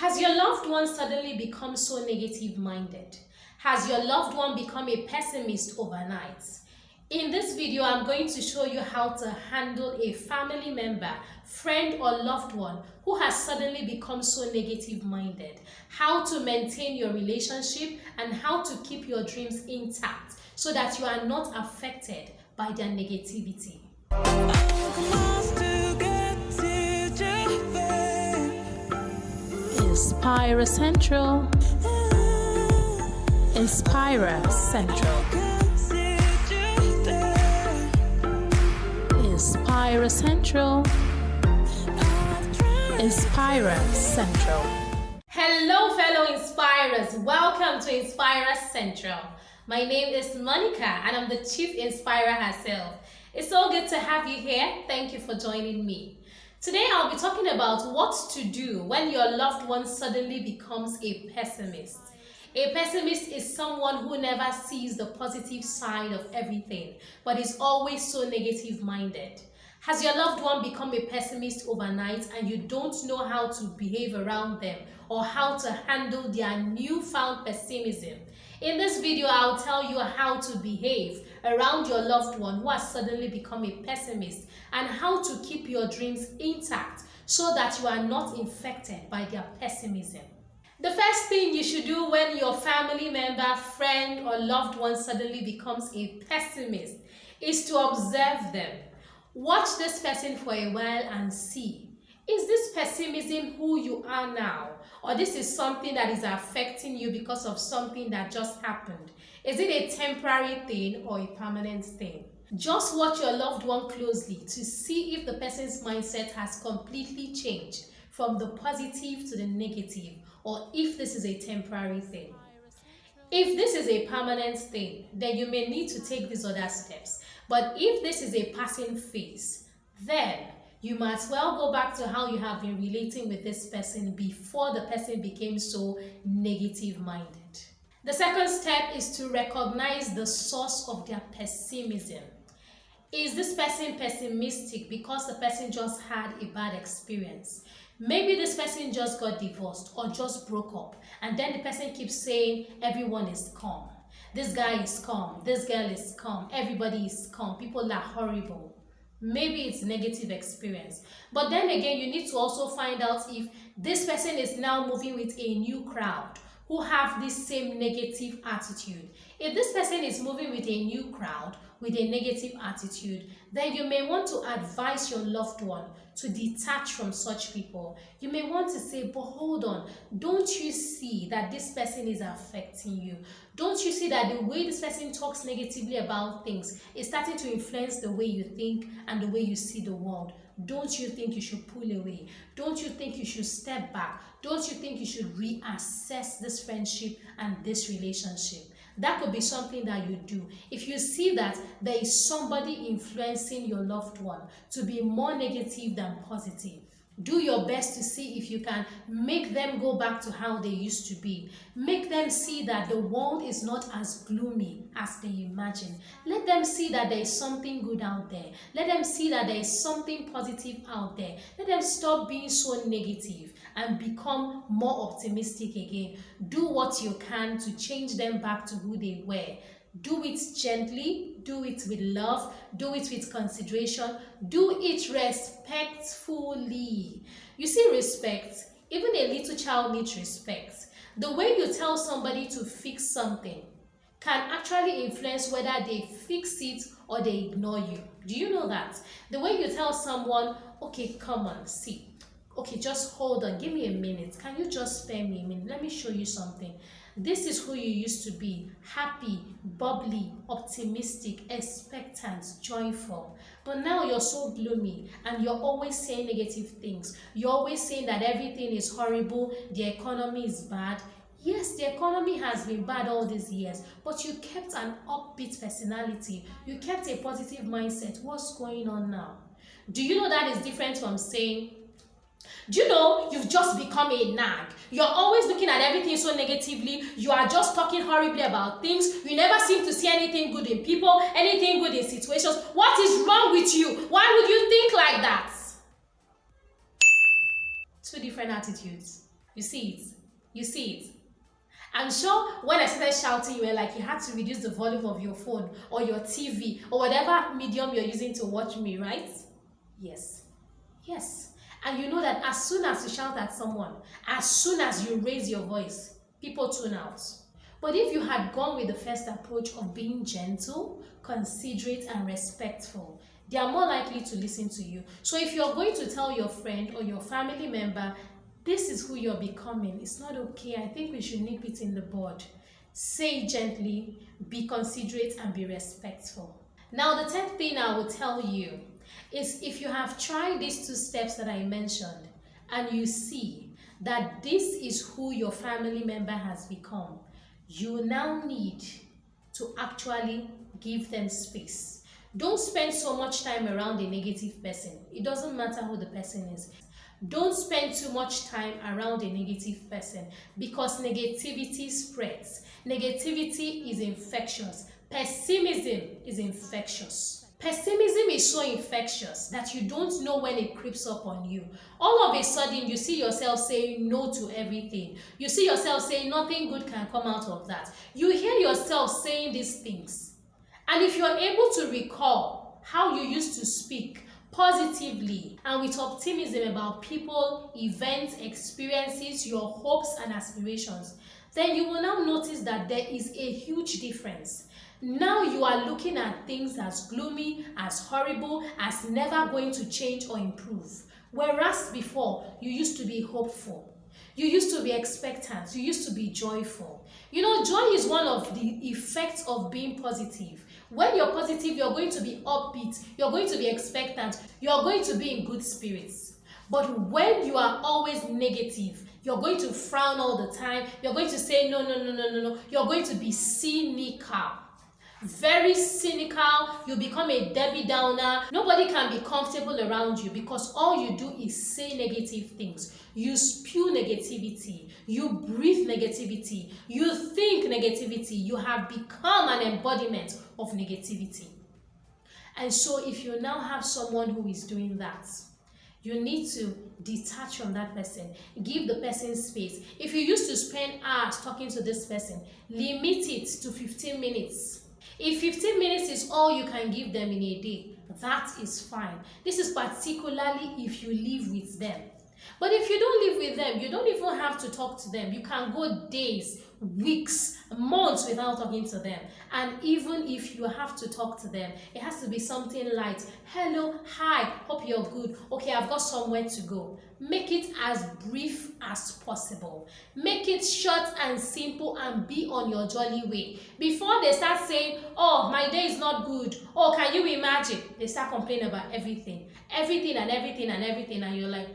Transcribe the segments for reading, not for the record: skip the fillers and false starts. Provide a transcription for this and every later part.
Has your loved one suddenly become so negative-minded? Has your loved one become a pessimist overnight? In this video, I'm going to show you how to handle a family member, friend, or loved one who has suddenly become so negative-minded, how to maintain your relationship, and how to keep your dreams intact so that you are not affected by their negativity. Inspira Central. Inspira Central. Inspira Central. Inspira Central. Hello, fellow Inspirers. Welcome to Inspira Central. My name is Monica and I'm the Chief Inspirer herself. It's so good to have you here. Thank you for joining me. Today I'll be talking about what to do when your loved one suddenly becomes a pessimist. A pessimist is someone who never sees the positive side of everything, but is always so negative-minded. Has your loved one become a pessimist overnight and you don't know how to behave around them or how to handle their newfound pessimism? In this video, I'll tell you how to behave around your loved one who has suddenly become a pessimist and how to keep your dreams intact so that you are not infected by their pessimism. The first thing you should do when your family member, friend, or loved one suddenly becomes a pessimist is to observe them. Watch this person for a while and see, is this pessimism who you are now? Or this is something that is affecting you because of something that just happened? Is it a temporary thing or a permanent thing? Just watch your loved one closely to see if the person's mindset has completely changed from the positive to the negative, or if this is a temporary thing. If this is a permanent thing, then you may need to take these other steps. But if this is a passing phase, then you might as well go back to how you have been relating with this person before the person became so negative-minded. The second step is to recognize the source of their pessimism. Is this person pessimistic because the person just had a bad experience? Maybe this person just got divorced or just broke up, and then the person keeps saying everyone is calm. This guy is calm, this girl is calm, everybody is calm, people are horrible. Maybe it's negative experience. But then again, you need to also find out if this person is now moving with a new crowd who have this same negative attitude. If this person is moving with a new crowd with a negative attitude, then you may want to advise your loved one to detach from such people. You may want to say, but hold on, don't you see that this person is affecting you? Don't you see that the way this person talks negatively about things is starting to influence the way you think and the way you see the world? Don't you think you should pull away? Don't you think you should step back? Don't you think you should reassess this friendship and this relationship? That could be something that you do. If you see that there is somebody influencing your loved one to be more negative than positive, do your best to see if you can make them go back to how they used to be. Make them see that the world is not as gloomy as they imagine. Let them see that there is something good out there. Let them see that there is something positive out there. Let them stop being so negative and become more optimistic again. Do what you can to change them back to who they were. Do it gently, do it with love, do it with consideration, do it respectfully. You see, respect, even a little child needs respect. The way you tell somebody to fix something can actually influence whether they fix it or they ignore you. Do you know that? The way you tell someone, okay, come on, see. Okay, just hold on, give me a minute. Can you just spare me a minute? Let me show you something. This is who you used to be. Happy, bubbly, optimistic, expectant, joyful. But now you're so gloomy and you're always saying negative things. You're always saying that everything is horrible, the economy is bad. Yes, the economy has been bad all these years, but you kept an upbeat personality. You kept a positive mindset. What's going on now? Do you know that is different from saying, do you know you've just become a nag? You're always looking at everything so negatively. You are just talking horribly about things. You never seem to see anything good in people, anything good in situations. What is wrong with you? Why would you think like that? Two different attitudes. You see it. You see it. I'm sure when I started shouting, you were like, you had to reduce the volume of your phone or your TV or whatever medium you're using to watch me, right? Yes. Yes. And you know that as soon as you shout at someone, as soon as you raise your voice, people tune out. But if you had gone with the first approach of being gentle, considerate, and respectful, they are more likely to listen to you. So if you're going to tell your friend or your family member, this is who you're becoming, it's not okay, I think we should nip it in the bud. Say it gently, be considerate, and be respectful. Now, the 10th thing I will tell you is if you have tried these 2 steps that I mentioned and you see that this is who your family member has become, you now need to actually give them space. Don't spend so much time around a negative person. It doesn't matter who the person is. Don't spend too much time around a negative person because negativity spreads. Negativity is infectious. Pessimism is infectious. Pessimism is so infectious that you don't know when it creeps up on you. All of a sudden, you see yourself saying no to everything. You see yourself saying nothing good can come out of that. You hear yourself saying these things. And if you're able to recall how you used to speak positively and with optimism about people, events, experiences, your hopes and aspirations, then you will now notice that there is a huge difference. Now you are looking at things as gloomy, as horrible, as never going to change or improve. Whereas before, you used to be hopeful. You used to be expectant. You used to be joyful. You know, joy is one of the effects of being positive. When you're positive, you're going to be upbeat. You're going to be expectant. You're going to be in good spirits. But when you are always negative, you're going to frown all the time. You're going to say, no, no, no, no, no, no. You're going to be cynical. Very cynical. You become a Debbie Downer. Nobody can be comfortable around you because all you do is say negative things. You spew negativity. You breathe negativity. You think negativity. You have become an embodiment of negativity. And so if you now have someone who is doing that, you need to detach from that person. Give the person space. If you used to spend hours talking to this person, limit it to 15 minutes. If 15 minutes is all you can give them in a day, that is fine. This is particularly if you live with them. But if you don't live with them, you don't even have to talk to them. You can go days, weeks, months without talking to them. And even if you have to talk to them, it has to be something light. Hello, hi, hope you're good. Okay, I've got somewhere to go. Make it as brief as possible. Make it short and simple and be on your jolly way. Before they start saying, oh, my day is not good. Oh, can you imagine? They start complaining about everything. Everything and everything and everything. And you're like,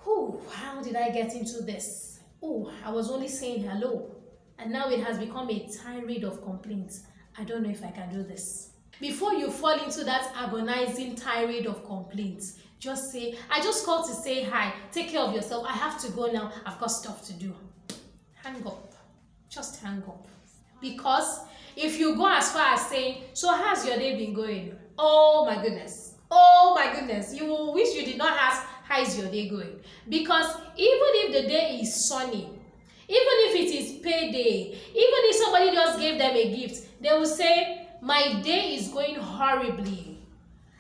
oh, how did I get into this? Oh, I was only saying hello. And now it has become a tirade of complaints. I don't know if I can do this. Before you fall into that agonizing tirade of complaints, just say, I just called to say hi. Take care of yourself. I have to go now. I've got stuff to do. Hang up. Just hang up. Because if you go as far as saying, so how's your day been going? Oh my goodness. Oh my goodness. You will wish you did not ask, how is your day going? Because even if the day is sunny, even if it is payday, even if somebody just gave them a gift, they will say, my day is going horribly.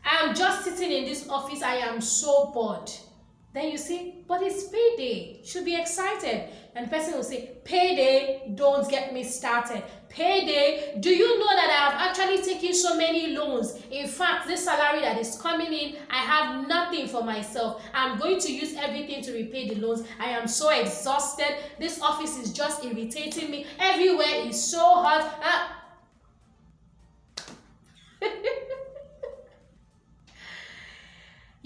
I am just sitting in this office. I am so bored. Then you say, but it's payday. You should be excited. And the person will say, payday, don't get me started. Payday, do you know that I have actually taken so many loans? In fact, this salary that is coming in, I have nothing for myself. I'm going to use everything to repay the loans. I am so exhausted. This office is just irritating me. Everywhere is so hot.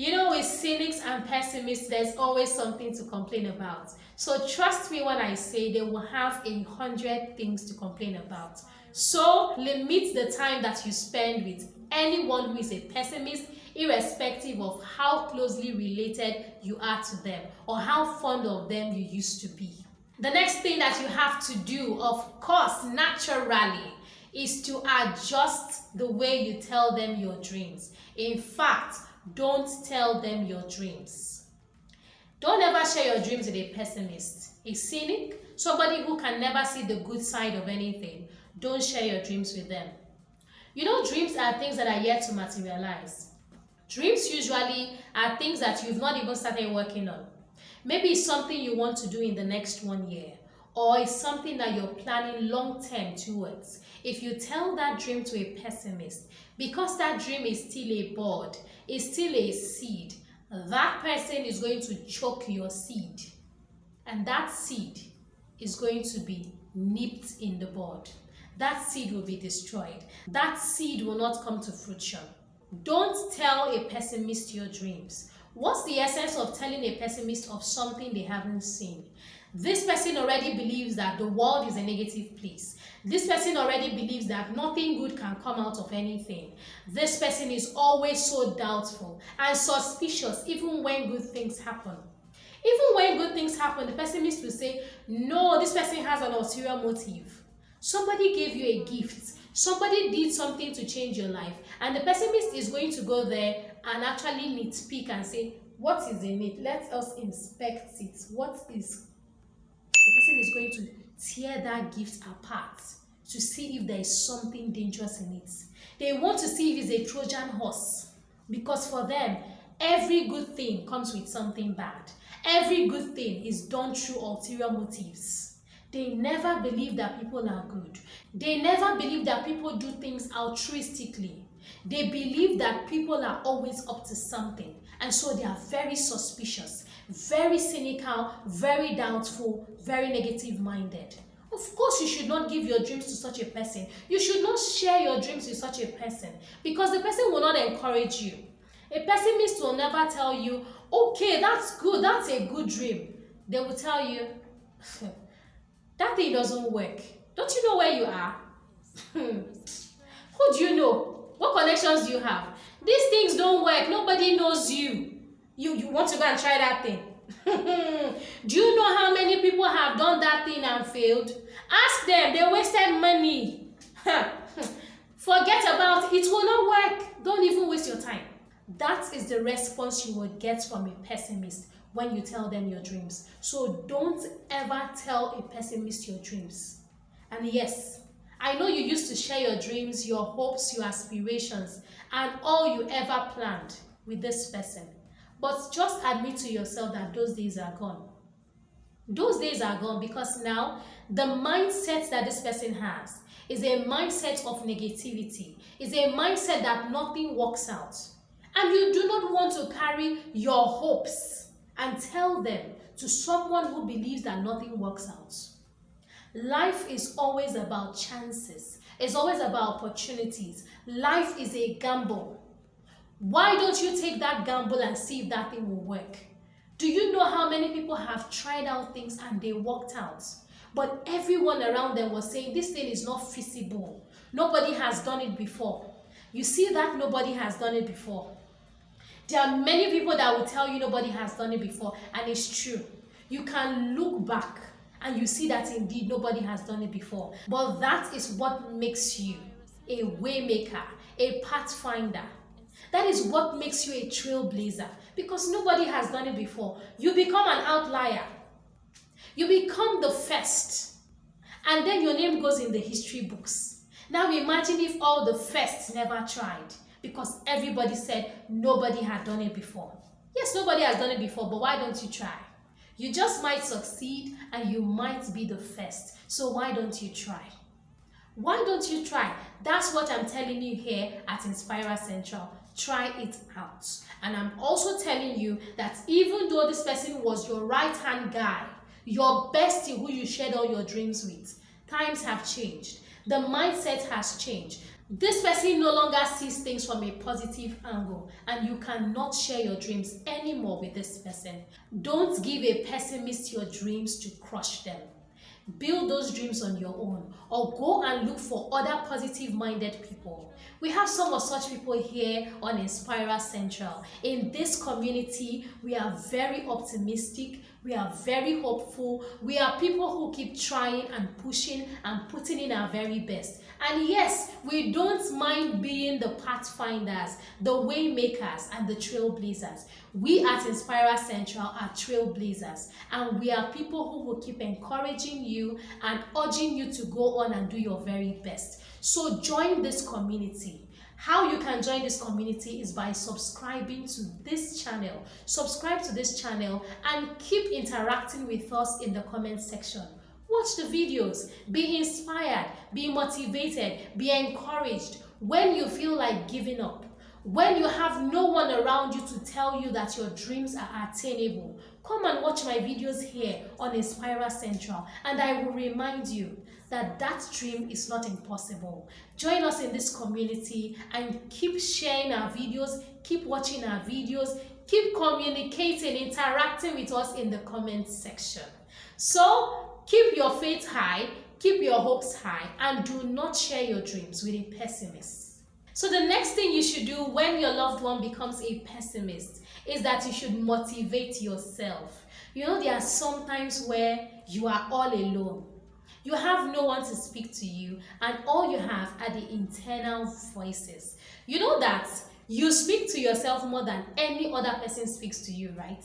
You know, with cynics and pessimists, there's always something to complain about. So trust me when I say they will have 100 things to complain about. So limit the time that you spend with anyone who is a pessimist, irrespective of how closely related you are to them or how fond of them you used to be. The next thing that you have to do, of course, naturally, is to adjust the way you tell them your dreams. In fact, don't tell them your dreams. Don't ever share your dreams with a pessimist, a cynic, somebody who can never see the good side of anything. Don't share your dreams with them. You know, dreams are things that are yet to materialize. Dreams usually are things that you've not even started working on. Maybe it's something you want to do in the next 1 year, or it's something that you're planning long term towards. If you tell that dream to a pessimist, because that dream is still a bud, is still a seed, that person is going to choke your seed, and that seed is going to be nipped in the bud. That seed will be destroyed. That seed will not come to fruition. Don't tell a pessimist your dreams. What's the essence of telling a pessimist of something they haven't seen? This person already believes that the world is a negative place. This person already believes that nothing good can come out of anything. This person is always so doubtful and suspicious even when good things happen. Even when good things happen, the pessimist will say, no, this person has an ulterior motive. Somebody gave you a gift. Somebody did something to change your life. And the pessimist is going to go there and actually nitpick and say, what is in it? Let us inspect it. What is... The person is going to tear that gift apart to see if there is something dangerous in it. They want to see if it's a Trojan horse. Because for them, every good thing comes with something bad. Every good thing is done through ulterior motives. They never believe that people are good. They never believe that people do things altruistically. They believe that people are always up to something. And so they are very suspicious, very cynical, very doubtful, very negative-minded. Of course, you should not give your dreams to such a person. You should not share your dreams with such a person because the person will not encourage you. A pessimist will never tell you, okay, that's good, that's a good dream. They will tell you, that thing doesn't work. Don't you know where you are? Who do you know? What connections do you have? These things don't work. Nobody knows you. You want to go and try that thing. Do you know how many people have done that thing and failed? Ask them. They wasted money. Forget about it. It will not work. Don't even waste your time. That is the response you will get from a pessimist when you tell them your dreams. So don't ever tell a pessimist your dreams. And yes, I know you used to share your dreams, your hopes, your aspirations, and all you ever planned with this person. But just admit to yourself that those days are gone. Those days are gone because now the mindset that this person has is a mindset of negativity, is a mindset that nothing works out. And you do not want to carry your hopes and tell them to someone who believes that nothing works out. Life is always about chances. It's always about opportunities. Life is a gamble. Why don't you take that gamble and see if that thing will work? Do you know how many people have tried out things and they worked out? But everyone around them was saying this thing is not feasible. Nobody has done it before. You see that nobody has done it before. There are many people that will tell you nobody has done it before, and it's true. You can look back and you see that indeed nobody has done it before. But that is what makes you a waymaker, a pathfinder. That is what makes you a trailblazer, because nobody has done it before. You become an outlier. You become the first. And then your name goes in the history books. Now imagine if all the firsts never tried, because everybody said nobody had done it before. Yes, nobody has done it before, but why don't you try? You just might succeed and you might be the first. So why don't you try? Why don't you try? That's what I'm telling you here at Inspira Central. Try it out. And I'm also telling you that even though this person was your right-hand guy, your bestie who you shared all your dreams with, times have changed. The mindset has changed. This person no longer sees things from a positive angle, and you cannot share your dreams anymore with this person. Don't give a pessimist your dreams to crush them. Build those dreams on your own, or go and look for other positive-minded people. We have some of such people here on Inspira Central. In this community, we are very optimistic, We are very hopeful. We are people who keep trying and pushing and putting in our very best. And yes, we don't mind being the pathfinders, the waymakers, and the trailblazers. We at Inspira Central are trailblazers, and we are people who will keep encouraging you and urging you to go on and do your very best. So join this community. How you can join this community is by subscribing to this channel. Subscribe to this channel and keep interacting with us in the comment section. Watch the videos, be inspired, be motivated, be encouraged. When you feel like giving up, when you have no one around you to tell you that your dreams are attainable, come and watch my videos here on Inspira Central, and I will remind you that that dream is not impossible. Join us in this community and keep sharing our videos, keep watching our videos, keep communicating, interacting with us in the comment section. So keep your faith high, keep your hopes high, and do not share your dreams with a pessimist. So the next thing you should do when your loved one becomes a pessimist is that you should motivate yourself. You know, there are some times where you are all alone. You have no one to speak to you, and all you have are the internal voices. You know that you speak to yourself more than any other person speaks to you, right?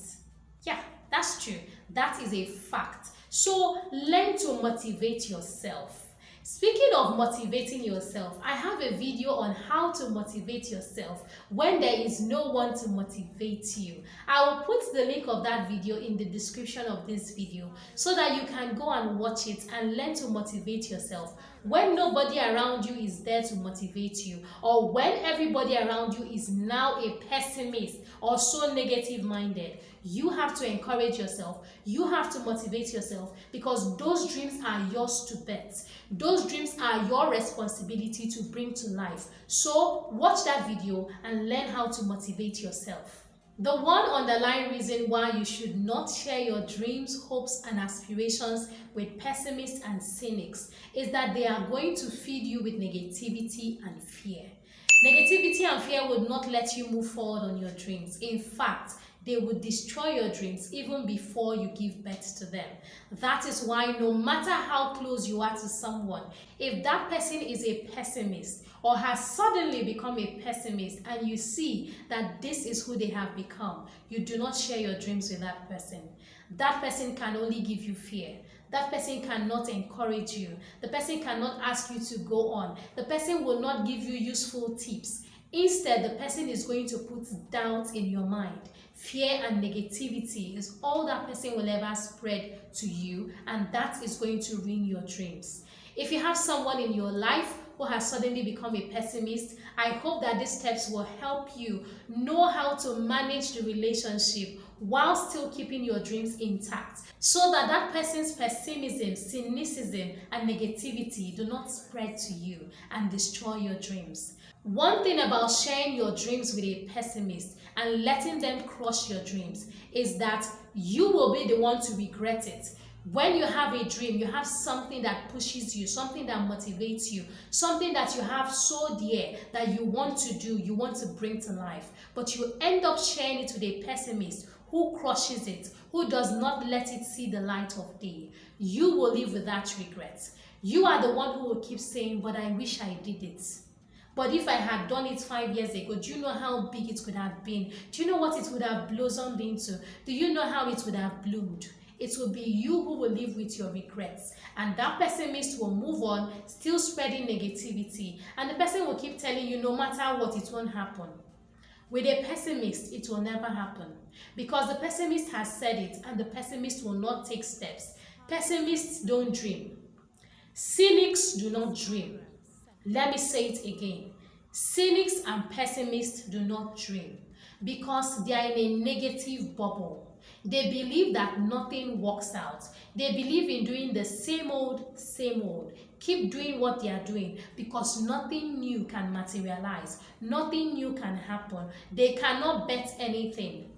Yeah, that's true. That is a fact. So learn to motivate yourself. Speaking of motivating yourself, I have a video on how to motivate yourself when there is no one to motivate you. I will put the link of that video in the description of this video so that you can go and watch it and learn to motivate yourself when nobody around you is there to motivate you, or when everybody around you is now a pessimist or so negative minded. You have to encourage yourself. You have to motivate yourself, because those dreams are yours to bet. Those dreams are your responsibility to bring to life. So watch that video and learn how to motivate yourself. The one underlying reason why you should not share your dreams, hopes, and aspirations with pessimists and cynics is that they are going to feed you with negativity and fear. Negativity and fear would not let you move forward on your dreams. In fact, they would destroy your dreams even before you give birth to them. That is why no matter how close you are to someone, if that person is a pessimist or has suddenly become a pessimist and you see that this is who they have become, you do not share your dreams with that person. That person can only give you fear. That person cannot encourage you. The person cannot ask you to go on. The person will not give you useful tips. Instead, the person is going to put doubt in your mind. Fear and negativity is all that person will ever spread to you, and that is going to ruin your dreams. If you have someone in your life who has suddenly become a pessimist, I hope that these steps will help you know how to manage the relationship while still keeping your dreams intact, so that that person's pessimism, cynicism, and negativity do not spread to you and destroy your dreams. One thing about sharing your dreams with a pessimist and letting them crush your dreams is that you will be the one to regret it. When you have a dream, you have something that pushes you, something that motivates you, something that you have so dear that you want to do, you want to bring to life, but you end up sharing it with a pessimist who crushes it, who does not let it see the light of day. You will live with that regret. You are the one who will keep saying, but I wish I did it. But if I had done it 5 years ago, do you know how big it could have been? Do you know what it would have blossomed into? Do you know how it would have bloomed? It will be you who will live with your regrets. And that pessimist will move on, still spreading negativity. And the person will keep telling you no matter what, it won't happen. With a pessimist, it will never happen. Because the pessimist has said it, and the pessimist will not take steps. Pessimists don't dream. Cynics do not dream. Let me say it again. Cynics and pessimists do not dream because they are in a negative bubble. They believe that nothing works out. They believe in doing the same old, same old. Keep doing what they are doing because nothing new can materialize. Nothing new can happen. They cannot bet anything.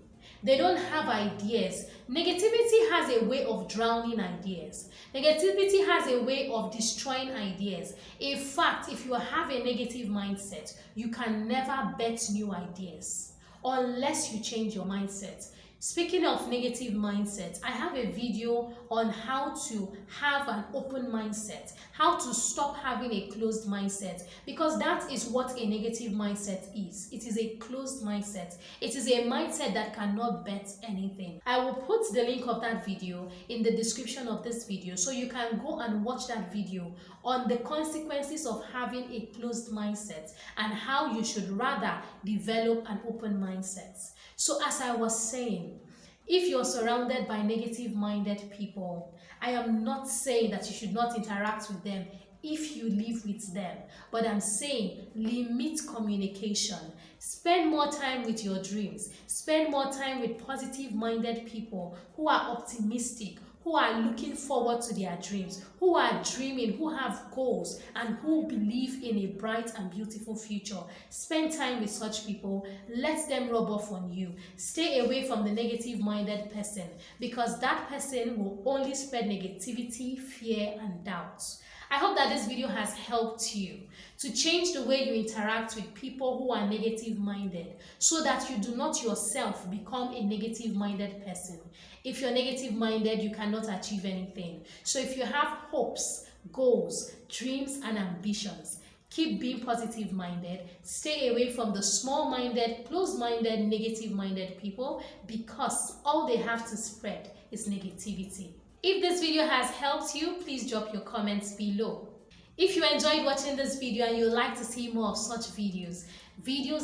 They don't have ideas. Negativity has a way of drowning ideas. Negativity has a way of destroying ideas. In fact, if you have a negative mindset, you can never bet new ideas unless you change your mindset. Speaking of negative mindset, I have a video on how to have an open mindset, how to stop having a closed mindset, because that is what a negative mindset is. It is a closed mindset. It is a mindset that cannot bet anything. I will put the link of that video in the description of this video so you can go and watch that video on the consequences of having a closed mindset and how you should rather develop an open mindset. So as I was saying, if you're surrounded by negative-minded people, I am not saying that you should not interact with them if you live with them, but I'm saying limit communication. Spend more time with your dreams. Spend more time with positive-minded people who are optimistic, who are looking forward to their dreams, who are dreaming, who have goals, and who believe in a bright and beautiful future. Spend time with such people. Let them rub off on you. Stay away from the negative-minded person, because that person will only spread negativity, fear, and doubt. I hope that this video has helped you to change the way you interact with people who are negative-minded, so that you do not yourself become a negative-minded person. If you're negative-minded, you cannot achieve anything. So if you have hopes, goals, dreams, and ambitions, keep being positive-minded. Stay away from the small-minded, closed-minded, negative-minded people, because all they have to spread is negativity. If this video has helped you, please drop your comments below. If you enjoyed watching this video and you'd like to see more of such videos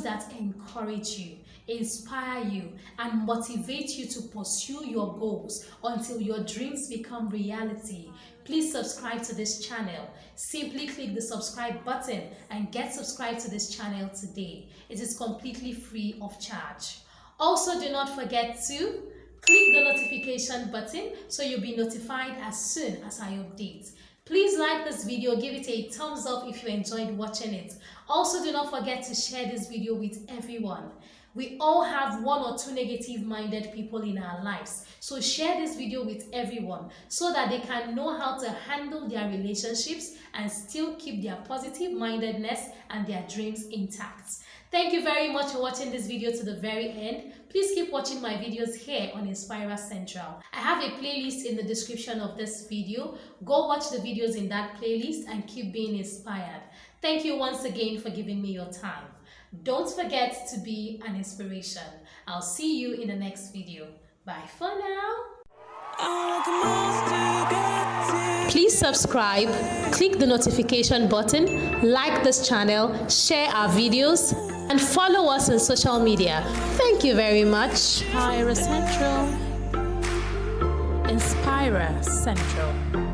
that encourage you, inspire you, and motivate you to pursue your goals until your dreams become reality, please subscribe to this channel. Simply click the subscribe button and get subscribed to this channel today. It is completely free of charge. Also, do not forget to click the notification button so you'll be notified as soon as I update. Please like this video, give it a thumbs up if you enjoyed watching it. Also, do not forget to share this video with everyone. We all have one or two negative-minded people in our lives. So share this video with everyone so that they can know how to handle their relationships and still keep their positive-mindedness and their dreams intact. Thank you very much for watching this video to the very end. Please keep watching my videos here on Inspira Central. I have a playlist in the description of this video. Go watch the videos in that playlist and keep being inspired. Thank you once again for giving me your time. Don't forget to be an inspiration. I'll see you in the next video. Bye for now. Please subscribe, click the notification button, like this channel, share our videos, and follow us on social media. Thank you very much. Inspira Central. Inspira Central.